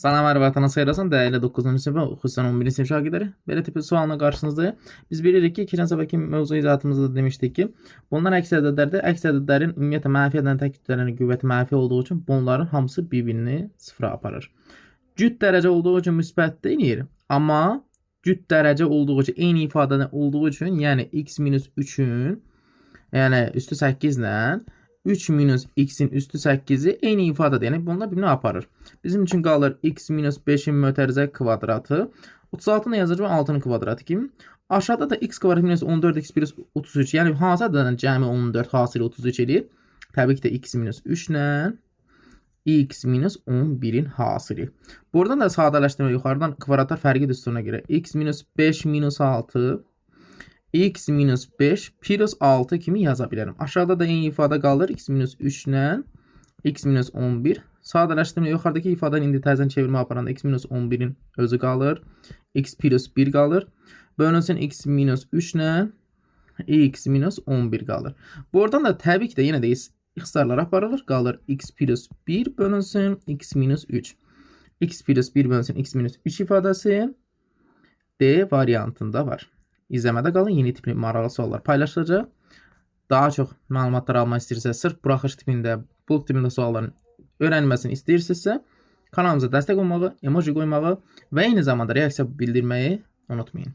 Salam ərvatana sayırasan dəyərli 9-cu sinif və xüsusən 11-ci sinif şagirdləri. Belə tipli sualla qarşınızdayıq. Biz bilirik ki, keçən səfərki mövzu izahatımızda da demişdik ki, bunlar əks ədədlərdir. Əks ədədlərin ümumiyyətlə mənfi ədədən tək kütlələrinin qüvvəti mənfi olduğu üçün bunların hamısı bir-birini sıfıra aparır. Cüt dərəcə olduğu üçün müsbət deyil, amma cüt dərəcə olduğu üçün eyni ifadədə olduğu üçün, yəni x minus 3-ün, yəni üstü 8 ilə 3 minus x'in üstü 8'i eyni ifadədir. Yəni bunlar bir-birini aparır. Bizim üçün qalır x minus 5'in mötərizə kvadratı. 36-nı yazır və 6-nın kvadratı kimi. Aşağıda da x kvadrat minus 14x plus 33. Yəni hansı ədəddən cəmi 14 hasili 33 eləyir? Təbii ki də x minus 3 ilə x minus 11'in hasili. Buradan da sadələşdirmə yuxarıdan kvadratlar fərqi düsturuna görə x minus 5 minus 6 x minus 5 plus 6 kimi yaza bilərəm. Aşağıda da eyni ifadə qalır. X minus 3 ilə x minus 11. Sadələşdirmə yuxarıdakı ifadəni indi təzən çevirmə aparanda x minus 11'in özü qalır. X plus 1 qalır. Bölünsün x minus 3 ilə x minus 11 qalır. Buradan da təbii ki də yenə də ixtisarlar aparılır. Qalır x plus 1 bölünsün x minus 3. X plus 1 bölünsün x minus 3 ifadəsi D variantında var. İzləmədə qalın, yeni tipli maraqlı suallar paylaşılacaq. Daha çox məlumatlar almaq istəyirsiniz, sırf buraxış tipində, bulk tipində sualların öyrənilməsini istəyirsinizsə, kanalımıza dəstək olmağı, emoji qoymağı və eyni zamanda reaksiya bildirməyi unutmayın.